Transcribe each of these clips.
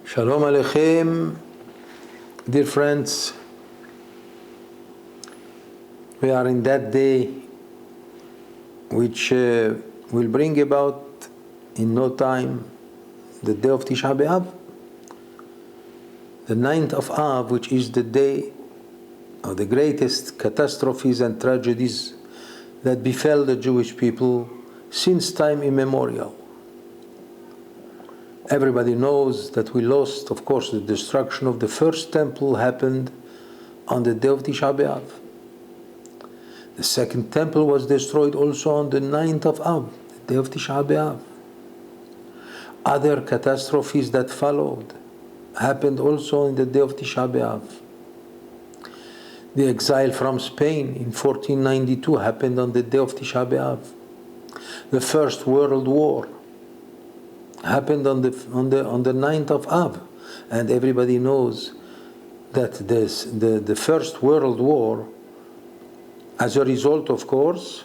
Shalom Aleichem, dear friends. We are in that day which will bring about in no time the day of Tisha B'Av, the 9th of Av, which is the day of the greatest catastrophes and tragedies that befell the Jewish people since time immemorial. Everybody knows that we lost, of course, the destruction of the first temple happened on the day of Tisha B'Av. The second temple was destroyed also on the 9th of Av, the day of Tisha B'Av. Other catastrophes that followed happened also on the day of Tisha B'Av. The exile from Spain in 1492 happened on the day of Tisha B'Av. The First World War happened on the 9th of Av, and everybody knows that the First World War, as a result, of course,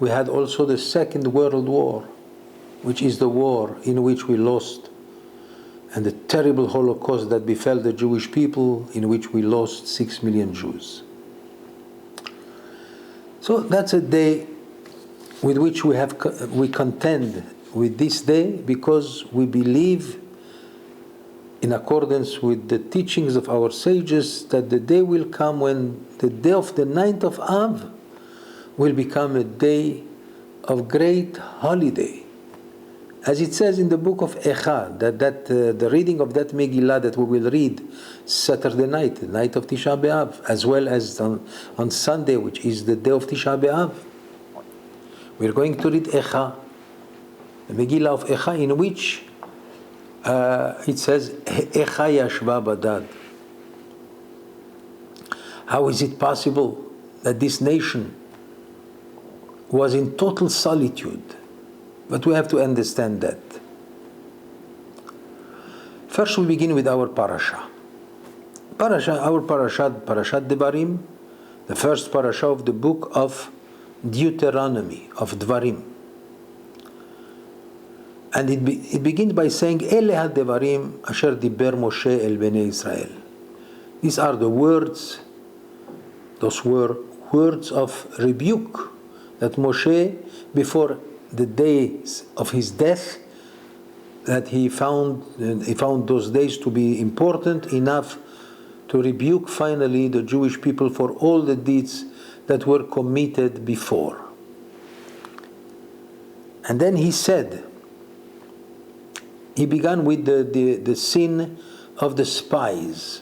we had also the Second World War, which is the war in which we lost, and the terrible Holocaust that befell the Jewish people, in which we lost 6 million Jews. So that's a day with which we contend with this day, because we believe, in accordance with the teachings of our sages, that the day will come when the day of the 9th of Av will become a day of great holiday. As it says in the book of Echa, the reading of that Megillah that we will read Saturday night, the night of Tisha B'Av, as well as on Sunday, which is the day of Tisha B'Av. We're going to read Echa, the Megillah of Echa, in which it says, Echa yashva badad. How is it possible that this nation was in total solitude? But we have to understand that. First we begin with our parasha. Our Parashat Devarim, the first parasha of the book of Deuteronomy, of Devarim. And it begins by saying, Ele ha-devarim asher diber Moshe el bnei Israel. These are the words, those were words of rebuke that Moshe, before the days of his death, that he found those days to be important enough to rebuke finally the Jewish people for all the deeds that were committed before. And then he said, he began with the sin of the spies.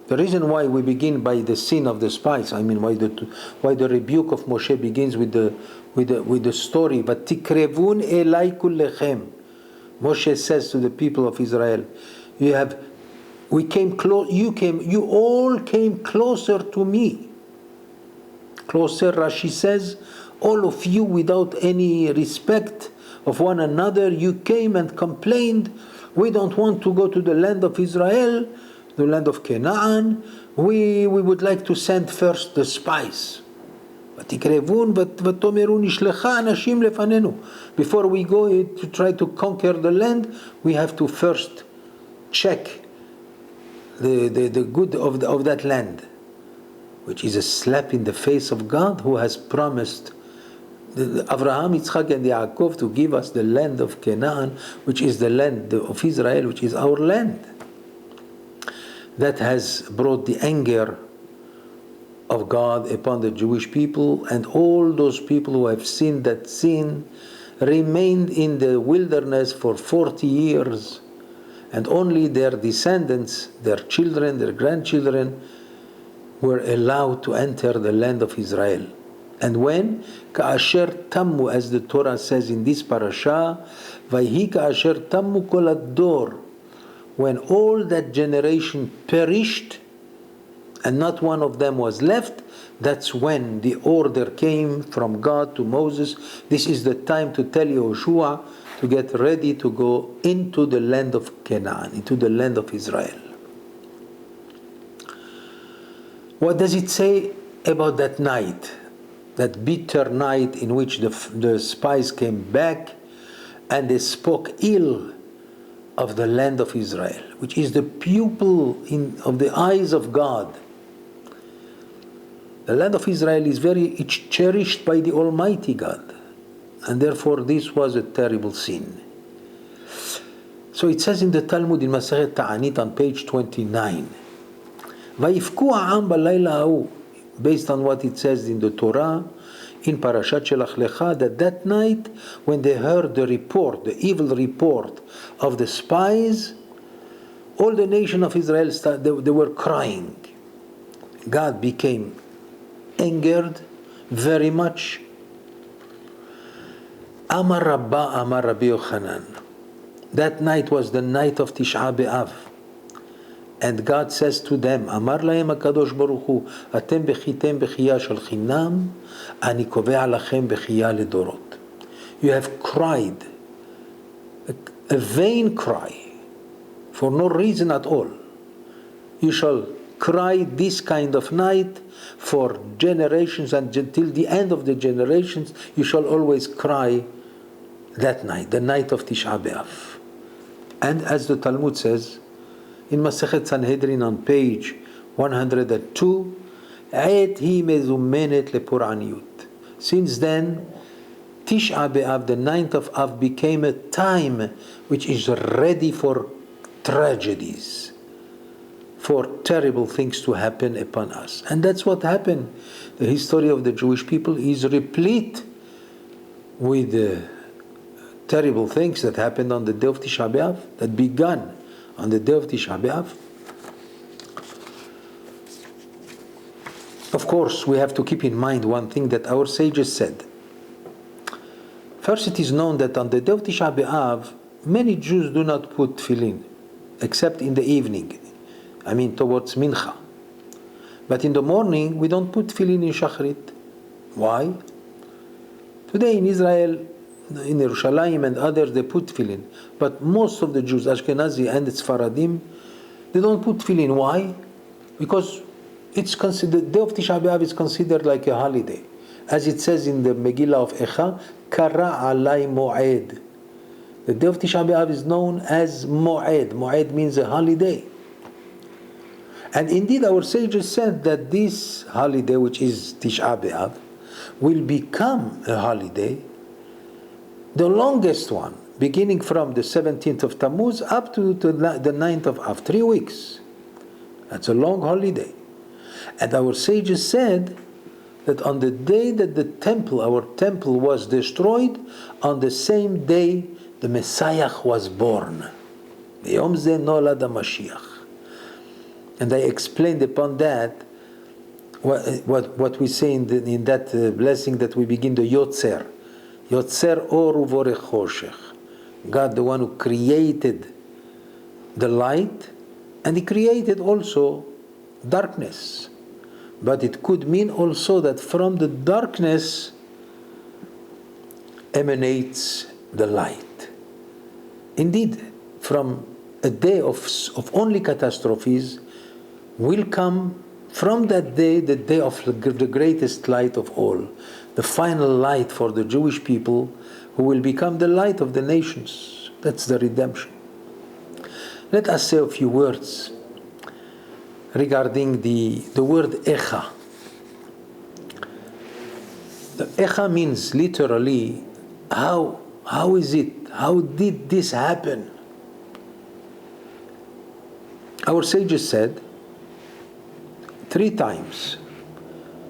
The reason why we begin by the sin of the spies, I mean why the rebuke of Moshe begins with the story. But tikrevun elai kullechem. Moshe says to the people of Israel, you all came closer to me. Closer, Rashi says, all of you without any respect of one another, you came and complained, we don't want to go to the land of Israel, the land of Canaan, we would like to send first the spies. Before we go to try to conquer the land, we have to first check the good of that land, which is a slap in the face of God, who has promised Abraham, Yitzchak, and Yaakov to give us the land of Canaan, which is the land of Israel, which is our land. That has brought the anger of God upon the Jewish people, and all those people who have sinned that sin remained in the wilderness for 40 years, and only their descendants, their children, their grandchildren, were allowed to enter the land of Israel. And when? Ka'asher tammu, as the Torah says in this parasha, Vayhi ka'asher tammu kol ad-dor, when all that generation perished and not one of them was left, that's when the order came from God to Moses, this is the time to tell Yehoshua to get ready to go into the land of Canaan, into the land of Israel. What does it say about that night? That bitter night in which the spies came back and they spoke ill of the land of Israel, which is the pupil of the eyes of God. The land of Israel is it's cherished by the Almighty God, and therefore this was a terrible sin. So it says in the Talmud in Masechet Ta'anit on page 29, "Vayifku ha'am b'layla ha'u," based on what it says in the Torah, in Parashat Shelach Lecha, that night when they heard the report, the evil report of the spies, all the nation of Israel they were crying. God became angered very much. Amar Rabba Amar Rabbi Yochanan. That night was the night of Tisha B'Av. And God says to them, Amar lahem HaKadosh Baruch Hu, Atem bechitem bechiya shel chinam, ani kovea lachem bechiya ledorot. You have cried, a vain cry, for no reason at all. You shall cry this kind of night for generations, and till the end of the generations, you shall always cry that night, the night of Tisha B'Av. And as the Talmud says, in Masechet Sanhedrin on page 102, "Ait hi mezumenet lepur'aniyut." Since then, Tisha B'Av, the 9th of Av, became a time which is ready for tragedies, for terrible things to happen upon us. And that's what happened. The history of the Jewish people is replete with terrible things that happened on the day of Tisha B'Av, that began on the day of Tisha B'Av. Of course, we have to keep in mind one thing that our sages said. First, it is known that on the day of Tisha B'Av, many Jews do not put tefillin, except in the evening, towards Mincha. But in the morning, we don't put tefillin in Shachrit. Why? Today in Israel, in Yerushalayim and others, they put tefillin. But most of the Jews, Ashkenazi and Sfaradim, they don't put tefillin. Why? Because it's considered, the day of Tisha B'Av is considered like a holiday. As it says in the Megillah of Echa, Kara alai mo'ed. The day of Tisha B'Av is known as mo'ed. Mo'ed means a holiday. And indeed our sages said that this holiday, which is Tisha B'Av, will become a holiday, the longest one, beginning from the 17th of Tammuz up to the 9th of Av, 3 weeks. That's a long holiday. And our sages said that on the day that our temple was destroyed, on the same day the Messiah was born. B'yom zeh nolad HaMashiach. And I explained upon that what we say in that blessing that we begin, the Yotzer. Yotzer or uvorech choshech. God, the one who created the light, and He created also darkness. But it could mean also that from the darkness emanates the light. Indeed, from a day of only catastrophes will come from that day, the day of the greatest light of all, the final light for the Jewish people, who will become the light of the nations. That's the redemption. Let us say a few words regarding the word Echa. The Echa means literally, how is it? How did this happen? Our sages said 3 times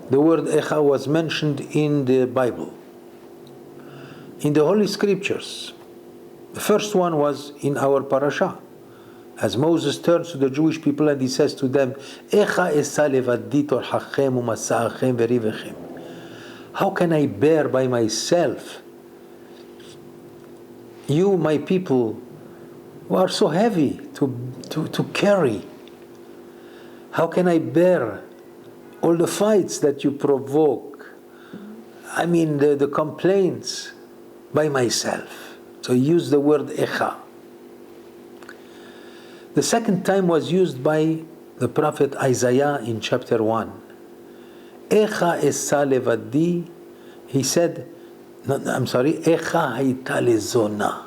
the word Echa was mentioned in the Bible, in the Holy Scriptures. The first one was in our parasha, as Moses turns to the Jewish people and he says to them, Echa esa levadi torchachem umasa'achem verivechem. How can I bear by myself you, my people, who are so heavy to carry? How can I bear all the fights that you provoke? The complaints by myself. So he used the word Echa. The second time was used by the prophet Isaiah in chapter 1. Echa esa levadi, he said, Echa hayta lezona.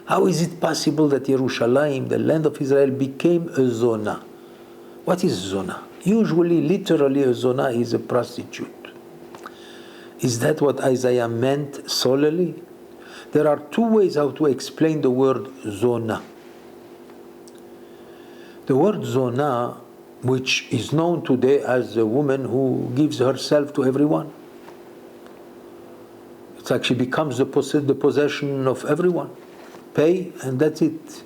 How is it possible that Yerushalayim, the land of Israel, became a zona? What is zona? Usually, literally, a zona is a prostitute. Is that what Isaiah meant solely? There are two ways how to explain the word zona. The word zona, which is known today as a woman who gives herself to everyone. It actually becomes the possession of everyone. Pay and that's it.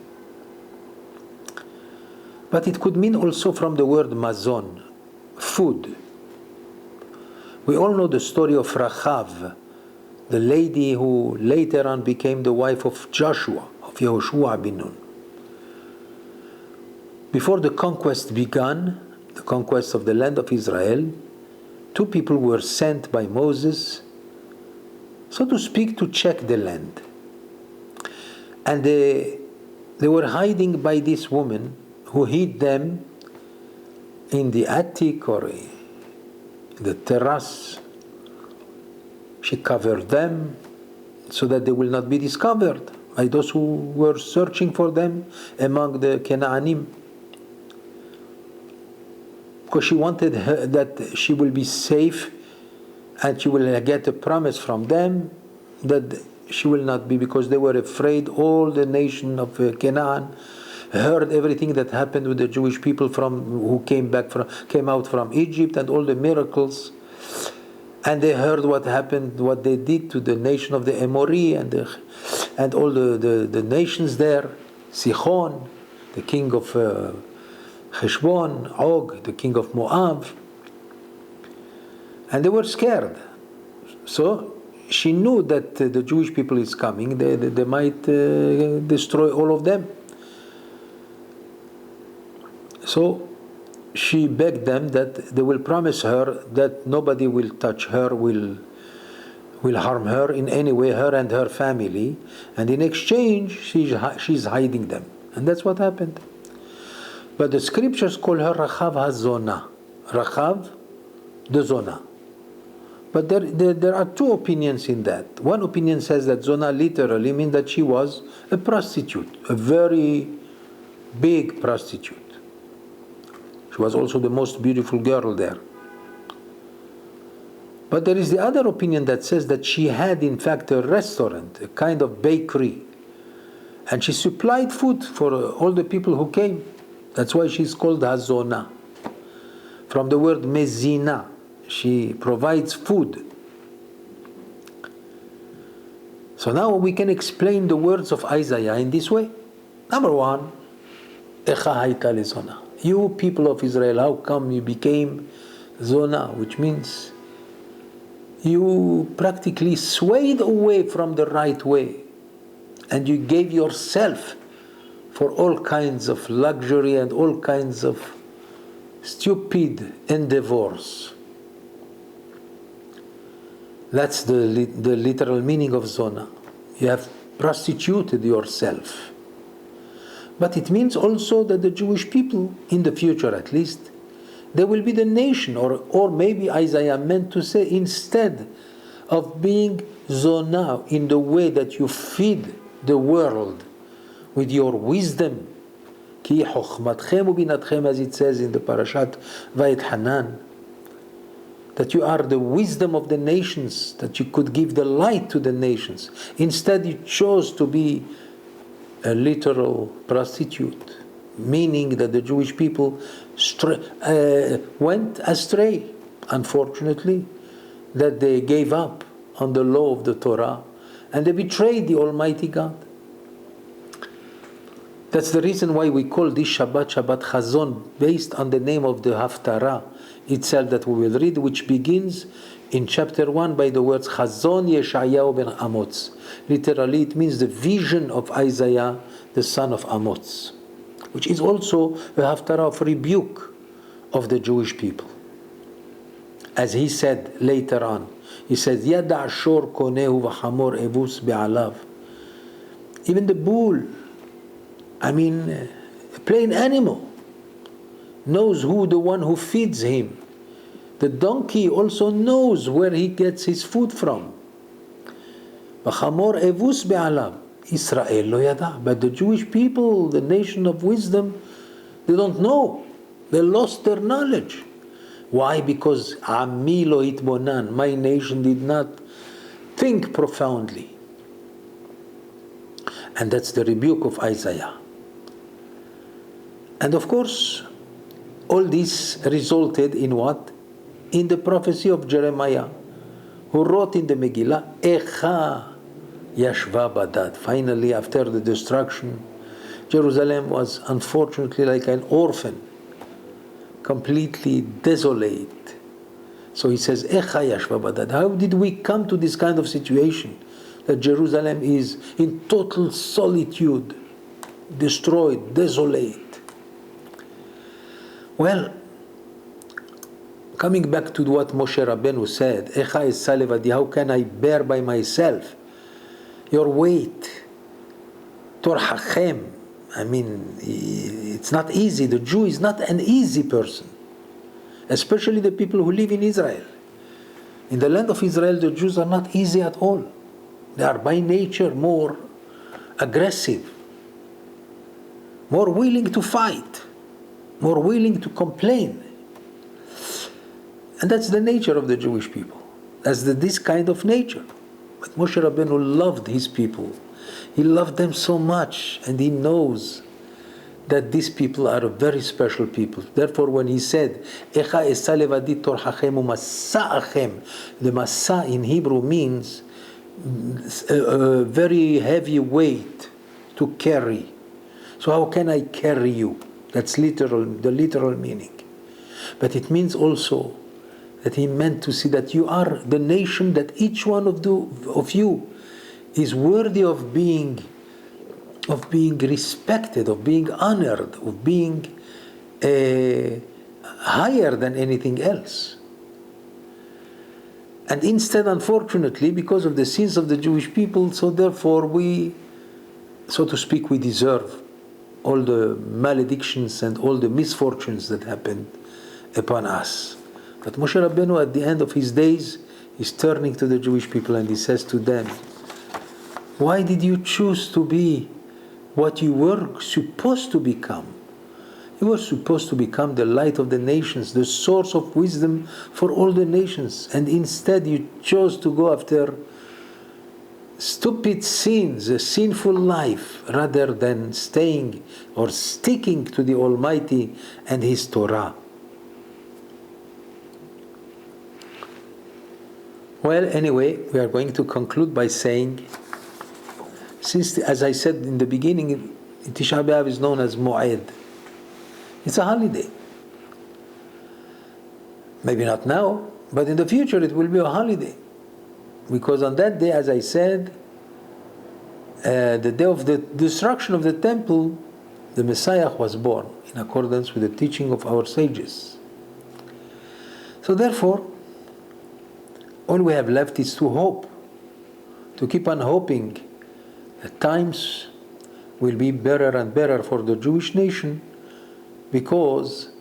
But it could mean also from the word mazon, food. We all know the story of Rachav, the lady who later on became the wife of Joshua, of Yehoshua bin Nun. Before the conquest began, the conquest of the land of Israel, two people were sent by Moses, so to speak, to check the land. And they were hiding by this woman who hid them in the attic or in the terrace. She covered them so that they will not be discovered by those who were searching for them among the Canaanim. Because she wanted that she will be safe and she will get a promise from them that she will not be, because they were afraid. All the nation of Canaan heard everything that happened with the Jewish people who came out from Egypt, and all the miracles, and they heard what happened, what they did to the nation of the Amori and all the nations there, Sihon, the king of Heshbon, Og, the king of Moab, and they were scared. So she knew that the Jewish people is coming. They might destroy all of them. So she begged them that they will promise her that nobody will touch her, will harm her in any way, her and her family, and in exchange she's hiding them. And that's what happened. But the scriptures call her Rachav Hazona. Rachav, the Zona. But there are two opinions in that. One opinion says that Zona literally means that she was a prostitute, a very big prostitute. She was also the most beautiful girl there. But there is the other opinion that says that she had in fact a restaurant, a kind of bakery, and she supplied food for all the people who came. That's why she's called Hazona. From the word mezina, she provides food. So now we can explain the words of Isaiah in this way. Number one, Echa haita lezona. You people of Israel, how come you became zona, which means you practically swayed away from the right way, and you gave yourself for all kinds of luxury and all kinds of stupid endeavors. That's the literal meaning of zona. You have prostituted yourself. But it means also that the Jewish people, in the future at least, they will be the nation, or maybe Isaiah meant to say, instead of being zona in the way that you feed the world with your wisdom, ki chokhmatchem ubinatchem, as it says in the Parashat Devarim, that you are the wisdom of the nations, that you could give the light to the nations. Instead, you chose to be a literal prostitute, meaning that the Jewish people went astray, unfortunately, that they gave up on the law of the Torah, and they betrayed the Almighty God. That's the reason why we call this Shabbat Hazon, based on the name of the Haftarah itself that we will read, which begins in chapter 1 by the words Hazon Yeshayahu ben Amoz. Literally, it means the vision of Isaiah, the son of Amoz, which is also a Haftarah of rebuke of the Jewish people. As he said later on, he says, Yada Ashor konehu v'hamor evus be'alav. Even the bull, a plain animal, knows who the one who feeds him. The donkey also knows where he gets his food from. V'chamor evus be'alav. Israel lo yada. But the Jewish people, the nation of wisdom, they don't know. They lost their knowledge. Why? Because Ami lo itbonan, my nation did not think profoundly. And that's the rebuke of Isaiah. And of course, all this resulted in what? In the prophecy of Jeremiah, who wrote in the Megillah, Echa yashva badad. Finally, after the destruction, Jerusalem was unfortunately like an orphan, completely desolate. So he says, Echa yashva badad. How did we come to this kind of situation? That Jerusalem is in total solitude, destroyed, desolate. Well, coming back to what Moshe Rabbeinu said, Echa esa levadi, how can I bear by myself your weight? Torhachem. I mean, it's not easy. The Jew is not an easy person, especially the people who live in Israel. In the land of Israel, the Jews are not easy at all. They are by nature more aggressive, more willing to fight, more willing to complain. And that's the nature of the Jewish people. That's this kind of nature. But Moshe Rabbeinu loved his people. He loved them so much, and he knows that these people are a very special people. Therefore, when he said, Echa esa levadi torhachem umasa'achem, the masa in Hebrew means a very heavy weight to carry. So how can I carry you? That's the literal meaning. But it means also that he meant to see that you are the nation, that each one of you is worthy of being respected, of being honored, of being higher than anything else. And instead, unfortunately, because of the sins of the Jewish people, so therefore we, so to speak, we deserve all the maledictions and all the misfortunes that happened upon us. But Moshe Rabbeinu, at the end of his days, is turning to the Jewish people and he says to them, why did you choose to be what you were supposed to become? You were supposed to become the light of the nations, the source of wisdom for all the nations. And instead you chose to go after stupid sins, a sinful life, rather than staying or sticking to the Almighty and His Torah. Well, anyway, we are going to conclude by saying, since, as I said in the beginning, Tisha B'Av is known as Mu'ed. It's a holiday. Maybe not now, but in the future it will be a holiday. Because on that day, as I said, the day of the destruction of the temple, the Messiah was born in accordance with the teaching of our sages. So therefore, all we have left is to hope, to keep on hoping that times will be better and better for the Jewish nation, because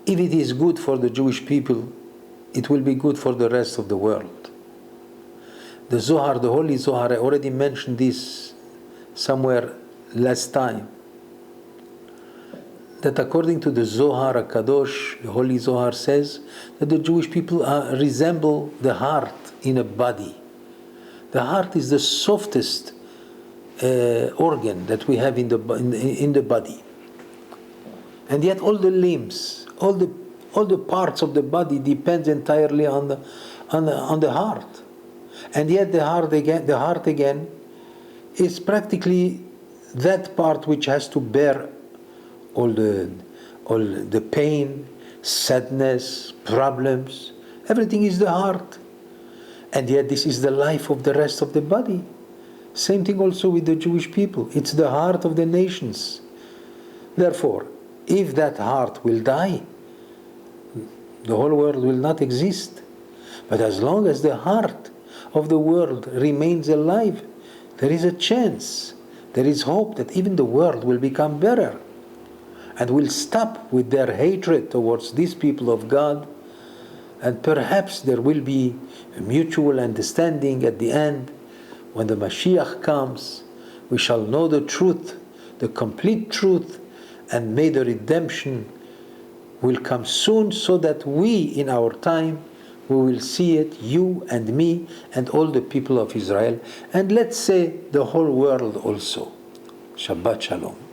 if it is good for the Jewish people, it will be good for the rest of the world. The Zohar, the Holy Zohar, I already mentioned this somewhere last time, that according to the Zohar HaKadosh, the Holy Zohar says that the Jewish people resemble the heart in a body. The heart is the softest organ that we have in the body. And yet all the limbs, all the parts of the body depends entirely on the heart. And yet the heart again is practically that part which has to bear all the pain, sadness, problems. Everything is the heart. And yet this is the life of the rest of the body. Same thing also with the Jewish people. It's the heart of the nations. Therefore, if that heart will die, the whole world will not exist. But as long as the heart of the world remains alive, there is a chance, there is hope that even the world will become better and will stop with their hatred towards these people of God, and perhaps there will be a mutual understanding at the end when the Mashiach comes, we shall know the truth, the complete truth, and may the redemption will come soon, so that we, in our time, we will see it, you and me and all the people of Israel, and let's say the whole world also. Shabbat Shalom.